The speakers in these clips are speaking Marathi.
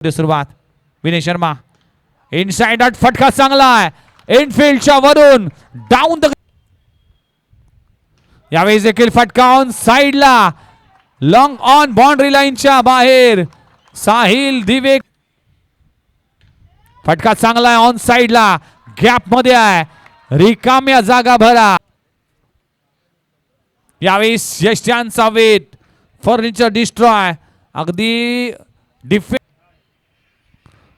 सुरुवात विनय शर्मा इनसाइड आउट फटका चांगला आहे इनफिल्डच्या वरून डाऊन द यावेळी देखील फटका ऑन साइडला लॉंग ऑन बाउंड्री लाईनच्या बाहेर साहिल दिवे फटका चांगला आहे ऑन साइडला गॅप मध्ये आहे रिकाम्या जागा भरा यावेळी यष्ट्यांचा वेट फर्निचर डिस्ट्रॉय अगदी डिफेन्स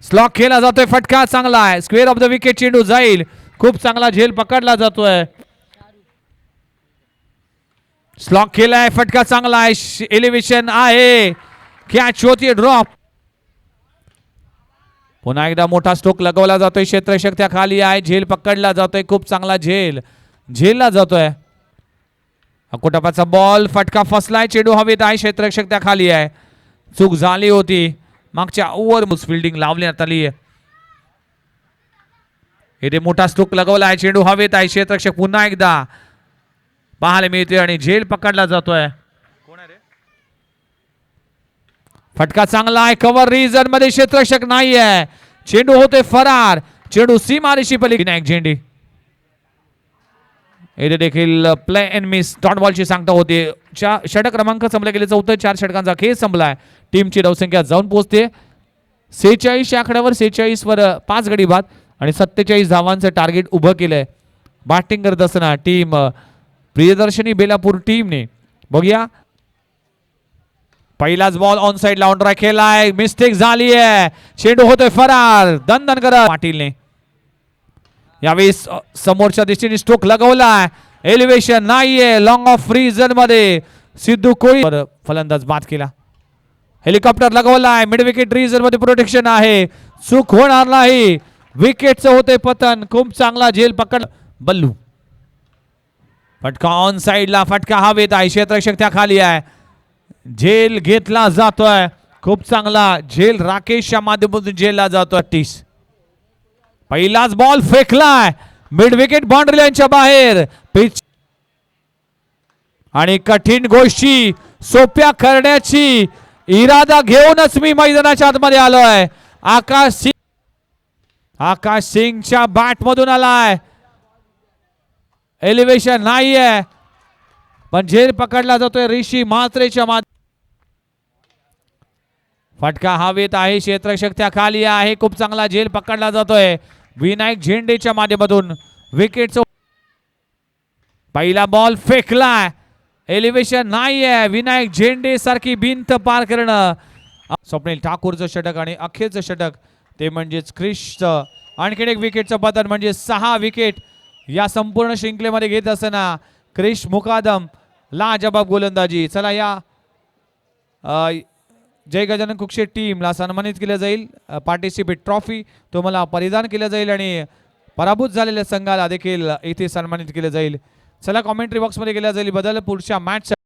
स्लॉक केला जातोय फटका चांगला आहे स्क्वेअर ऑफ द विकेट चेंडू जाईल खूप चांगला झेल पकडला जातोय स्लॉक केलाय फटका चांगला आहे एलिव्हेशन आहे कॅच होती ड्रॉप पुन्हा एकदा मोठा स्ट्रोक लगवला जातोय क्षेत्ररक्षक त्या खाली आहे झेल पकडला जातोय खूप चांगला झेलला जातोय अकोटापाचा बॉल फटका फसलाय चेंडू हवेत आहे क्षेत्ररक्षक त्या खाली आहे चूक झाली होती मागच्या ओव्हर फिल्डिंग लावण्यात आली आहे इथे मोठा स्ट्रोक लगवला आहे चेंडू हवेत आहे क्षेत्ररक्षक पुन्हा एकदा पाहायला मिळते आणि झेल पकडला जातोय फटका चांगला आहे कव्हर रिजन मध्ये क्षेत्ररक्षक नाही आहे चेंडू होते फरार चेंडू सीमारेषी पलीकडे विनायक झेंडे इथे देखील प्ले एंड मिस डॉट बॉलची सांगता होते षटक क्रमांक संपले गेले चौथं 4 षटकांचा खेळ संपलाय टीमची धावसंख्या जाऊन पोहोचते 46 या आकड्यावर 46 वर 5 गडी बाद आणि 47 धावांचं टार्गेट उभं केलंय बॅटिंग करत असताना टीम प्रियदर्शनी बेलापूर टीमने बघूया पहिलाच बॉल ऑन साइड लावून राखेलाय मिस्टेक झाली आहे चेंडू होतोय फरार दणदण करत पाटीलने यावेळी समोरच्या दिशेने स्ट्रोक लगवलाय एलिव्हेशन नाहीये लॉंग ऑफ रिजन मध्ये सिद्धू कोळी फलंदाज बाद केला हेलिकॉप्टर लगवलाय मिड विकेट रिजन मध्ये प्रोटेक्शन आहे चूक होणार नाही विकेटचं होते पतन खूप चांगला झेल पकड बल्लू फटका ऑन साइडला फटका हवेत आहे क्षेत्ररक्षक त्या खाली आहे झेल घेतला जातोय खूप चांगला झेल राकेशच्या माध्यमातून झेलला जातोय 30 पहिलाच बॉल फेकलाय मिड विकेट बाउंड्री लाईनच्या बाहेर पिच आणि कठीण गोष्टी सोप्या करण्याची इरादा घेऊनच मी मैदानाच्या आतमध्ये आलोय आकाश सिंगच्या बॅट मधून आलाय एलिव्हेशन नाहीये पण झेल पकडला जातोय ऋषी म्हात्रेच्या फटका हवेत आहे क्षेत्ररक्षक त्या खाली आहे खूप चांगला झेल पकडला जातोय विनायक झेंडेच्या माध्यमातून विकेटचं पहिला बॉल फेकलाय एलिव्हेशन नाहीये विनायक झेंडे सारखी भिंत पार करणं स्वप्नील ठाकूरचं षटक आणि अखेरचं षटक ते म्हणजेच क्रिशचं आणखीन एक विकेटचं पतन म्हणजे 6 विकेट या संपूर्ण शृंखलेमध्ये घेत असताना क्रिश मुकादम लाजबाब गोलंदाजी चला या जय गजानन कुक्षे टीमला सन्मानित केलं जाईल पार्टिसिपेट ट्रॉफी तुम्हाला परिधान केलं जाईल आणि पराभूत झालेल्या संघाला देखील इथे सन्मानित केलं जाईल चला कॉमेंट्री बॉक्समध्ये केल्या जाईल बदल पुढच्या मॅच